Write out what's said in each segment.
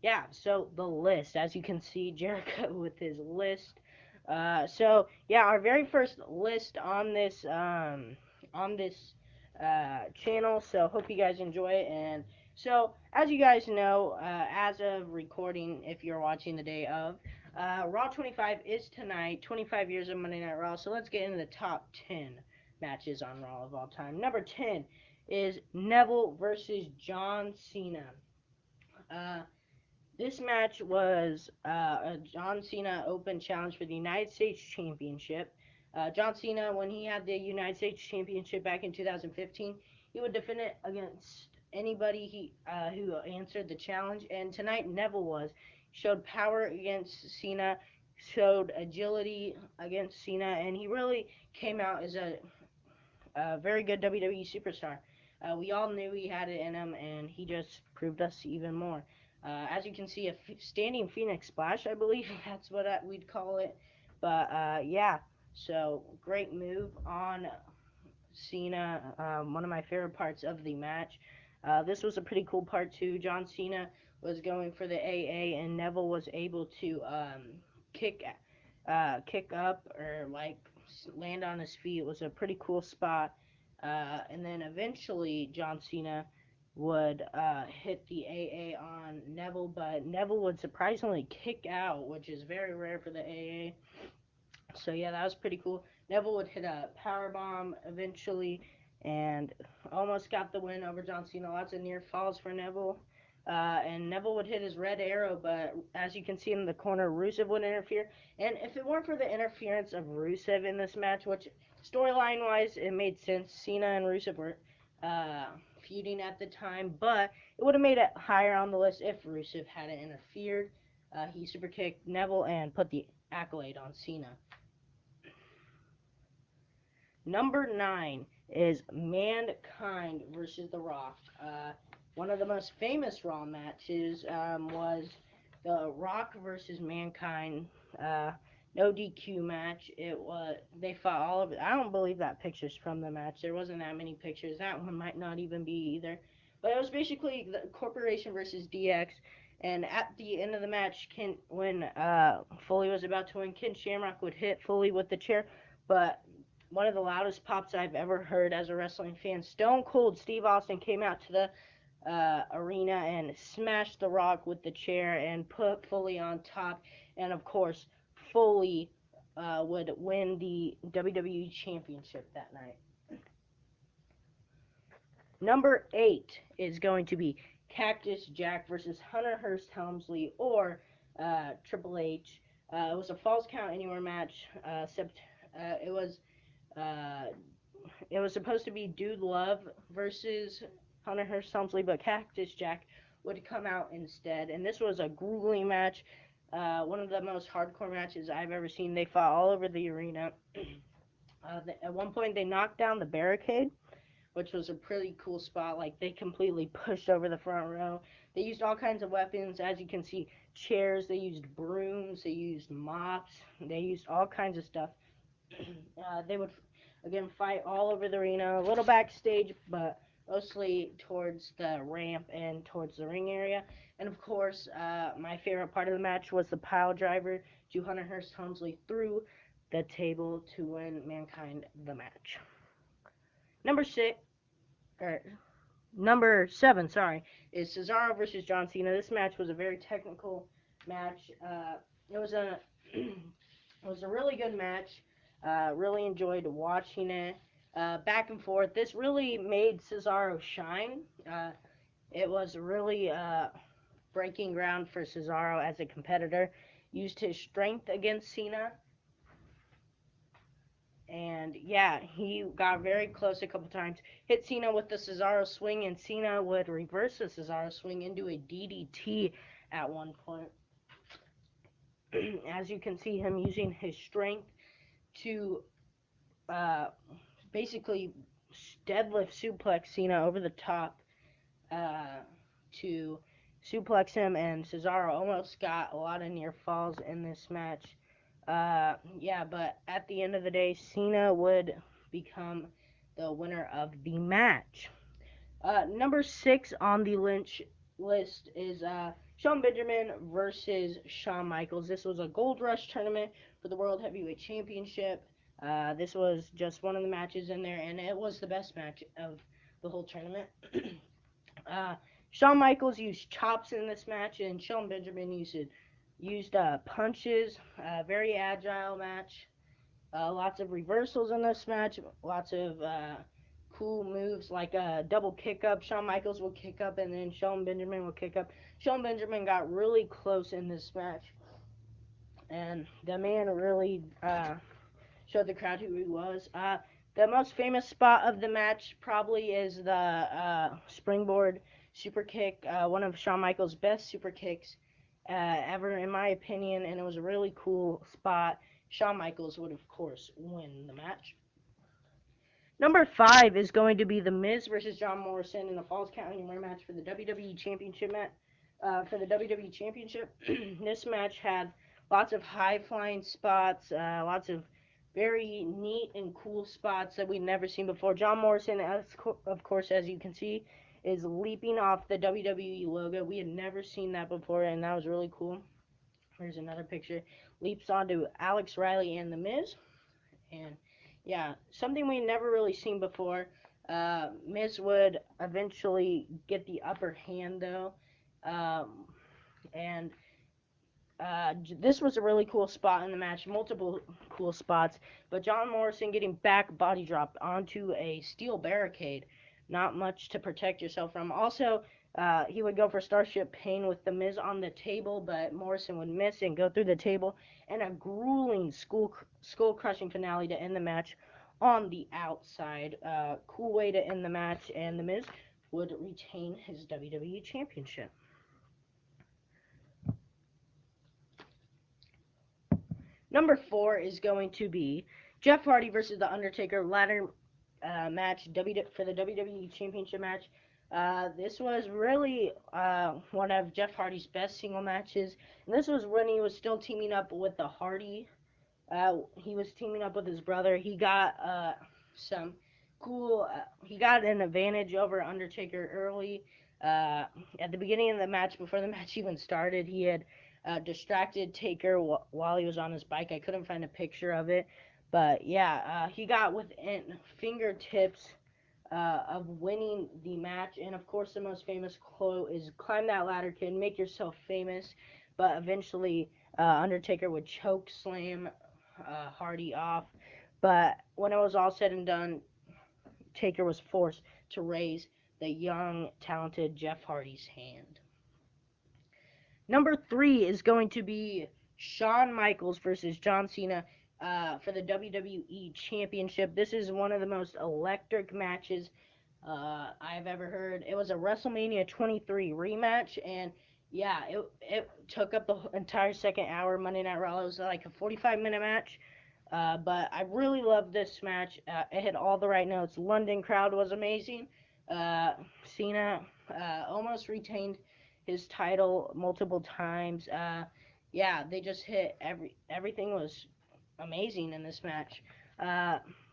yeah, so the list, as you can see, Jericho with his list. So yeah, our very first list on this channel. So hope you guys enjoy it. And so as you guys know, as of recording, if you're watching the day of, Raw 25 is tonight. 25 years of Monday Night Raw. So let's get into the top 10 matches on Raw of all time. Number 10 is Neville versus John Cena. Uh, this match was a John Cena Open Challenge for the United States Championship. John Cena, when he had the United States Championship back in 2015, he would defend it against anybody who answered the challenge. And tonight, Neville showed power against Cena, showed agility against Cena, and he really came out as a very good WWE superstar. We all knew he had it in him, and he just proved us even more. As you can see, a standing Phoenix Splash, I believe that's what we'd call it. But yeah, so great move on Cena. One of my favorite parts of the match. This was a pretty cool part too. John Cena was going for the AA, and Neville was able to kick kick up or like land on his feet. It was a pretty cool spot. And then eventually John Cena would hit the AA on Neville, but Neville would surprisingly kick out, which is very rare for the AA. So yeah, that was pretty cool. Neville would hit a power bomb eventually, and almost got the win over John Cena. Lots of near falls for Neville. And Neville would hit his red arrow, but as you can see in the corner, Rusev would interfere. And if it weren't for the interference of Rusev in this match, which storyline-wise it made sense, Cena and Rusev were uh, feuding at the time, but it would have made it higher on the list if Rusev hadn't interfered. He super kicked Neville and put the accolade on Cena. Number 9 is Mankind versus The Rock. One of the most famous Raw matches was The Rock versus Mankind. No DQ match. It was they fought all of it. I don't believe that picture's from the match. There wasn't that many pictures. That one might not even be either. But it was basically the Corporation versus DX. And at the end of the match, when Foley was about to win, Ken Shamrock would hit Foley with the chair, but one of the loudest pops I've ever heard as a wrestling fan. Stone Cold Steve Austin came out to the arena and smashed The Rock with the chair and put Foley on top. And of course, Foley would win the WWE Championship that night. Number 8 is going to be Cactus Jack versus Hunter Hearst Helmsley or Triple H. It was a Falls Count Anywhere match. It was uh, it was supposed to be Dude Love versus Hunter Hearst Helmsley, but Cactus Jack would come out instead. And this was a grueling match, one of the most hardcore matches I've ever seen. They fought all over the arena. At one point, they knocked down the barricade, which was a pretty cool spot. Like, they completely pushed over the front row. They used all kinds of weapons, as you can see, chairs. They used brooms. They used mops. They used all kinds of stuff. They would again fight all over the arena, a little backstage, but mostly towards the ramp and towards the ring area. And of course, my favorite part of the match was the pile driver to Hunter Hearst Helmsley through the table to win Mankind the match. Number six, or number 7, sorry, is Cesaro versus John Cena. This match was a very technical match. It was a it was a really good match. Really enjoyed watching it. Back and forth. This really made Cesaro shine. It was really breaking ground for Cesaro as a competitor. Used his strength against Cena. And yeah, he got very close a couple times. Hit Cena with the Cesaro swing, and Cena would reverse the Cesaro swing into a DDT at one point. As you can see him using his strength to uh, basically deadlift suplex Cena over the top uh, to suplex him, and Cesaro almost got a lot of near falls in this match. Yeah, but at the end of the day, Cena would become the winner of the match. Number 6 on the Lynch list is Shawn Benjamin versus Shawn Michaels. This was a Gold Rush tournament for the World Heavyweight Championship. This was just one of the matches in there, and it was the best match of the whole tournament. uh, Shawn Michaels used chops in this match, and Shawn Benjamin used punches. Very agile match. Lots of reversals in this match. Lots of cool moves like a double kick up. Shawn Michaels will kick up, and then Shawn Benjamin will kick up. Shawn Benjamin got really close in this match, and the man really showed the crowd who he was. The most famous spot of the match probably is the springboard super kick, one of Shawn Michaels' best super kicks ever, in my opinion, and it was a really cool spot. Shawn Michaels would, of course, win the match. Number 5 is going to be The Miz versus John Morrison in the Falls Count Anywhere match for the WWE Championship This match had lots of high-flying spots, lots of very neat and cool spots that we'd never seen before. John Morrison, of course, as you can see, is leaping off the WWE logo. We had never seen that before, and that was really cool. Here's another picture. Leaps onto Alex Riley and The Miz. And yeah, something we never really seen before. Miz would eventually get the upper hand though, and this was a really cool spot in the match. Multiple cool spots, but John Morrison getting back body dropped onto a steel barricade. Not much to protect yourself from. Also, he would go for Starship Pain with the Miz on the table, but Morrison would miss and go through the table, and a grueling skull-crushing finale to end the match on the outside. Cool way to end the match, and the Miz would retain his WWE Championship. Number 4 is going to be Jeff Hardy versus The Undertaker ladder match for the WWE Championship match. This was really one of Jeff Hardy's best single matches. And this was when he was still teaming up with the Hardy. He was teaming up with his brother. He got some cool. He got an advantage over Undertaker early. At the beginning of the match, before the match even started, he had distracted Taker while he was on his bike. I couldn't find a picture of it. But yeah, he got within fingertips of winning the match. And of course, the most famous quote is "Climb that ladder, kid. Make yourself famous." But eventually, Undertaker would choke slam Hardy off. But when it was all said and done, Taker was forced to raise the young, talented Jeff Hardy's hand. Number 3 is going to be Shawn Michaels versus John Cena for the WWE Championship. This is one of the most electric matches I've ever heard. It was a WrestleMania 23 rematch, and yeah, it took up the entire second hour. Monday Night Raw. It was like a 45-minute match, but I really loved this match. It hit all the right notes. London crowd was amazing. Cena almost retained his title multiple times. Yeah, they just hit everything was amazing in this match.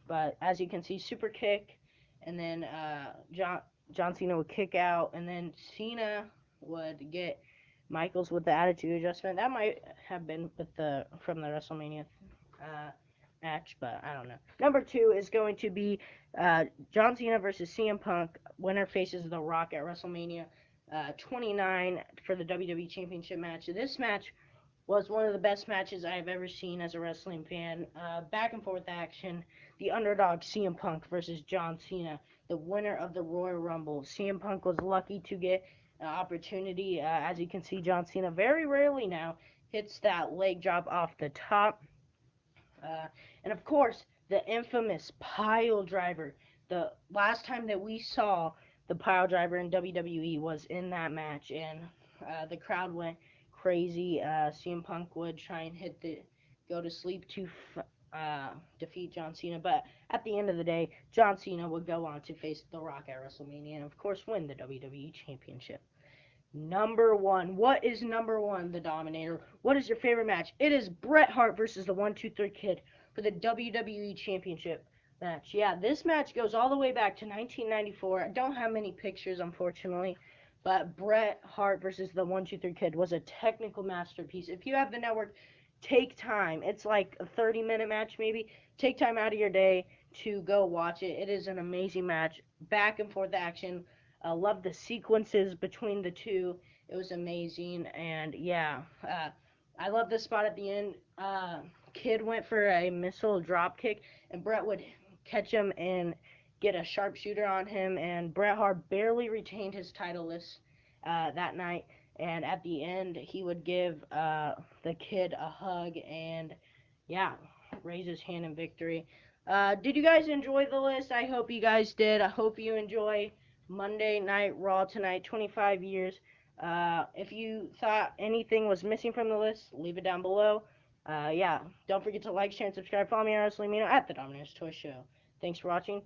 But as you can see, super kick, and then John Cena would kick out, and then Cena would get Michaels with the attitude adjustment. That might have been from the WrestleMania match, but I don't know. Number 2 is going to be John Cena versus CM Punk. Winner faces The Rock at WrestleMania 29 for the WWE Championship match. This match was one of the best matches I've ever seen as a wrestling fan. Back and forth action. The underdog CM Punk versus John Cena, the winner of the Royal Rumble. CM Punk was lucky to get an opportunity. As you can see, John Cena very rarely now hits that leg drop off the top. And of course, the infamous pile driver. The last time that we saw the pile driver in WWE was in that match, and the crowd went crazy. CM Punk would try and go to sleep to defeat John Cena, but at the end of the day, John Cena would go on to face The Rock at WrestleMania and of course win the WWE Championship. Number 1. What is number 1, the Dominator? What is your favorite match? It is Bret Hart versus the 1-2-3 Kid for the WWE Championship match. Yeah, this match goes all the way back to 1994. I don't have many pictures, unfortunately, But Bret Hart versus the 1-2-3 Kid was a technical masterpiece. If you have the network, take time. It's like a 30-minute match maybe. Take time out of your day to go watch it. It is an amazing match. Back and forth action. Love the sequences between the two. It was amazing. And yeah, I love the spot at the end. Kid went for a missile drop kick, and Bret would catch him and get a sharpshooter on him. And Bret Hart barely retained his title list that night. And at the end, he would give the Kid a hug and, yeah, raise his hand in victory. Did you guys enjoy the list? I hope you guys did. I hope you enjoy Monday Night Raw tonight, 25 years. If you thought anything was missing from the list, leave it down below. Yeah, don't forget to like, share, and subscribe. Follow me on Wrestling Mino at the Dominators Toy Show. Thanks for watching.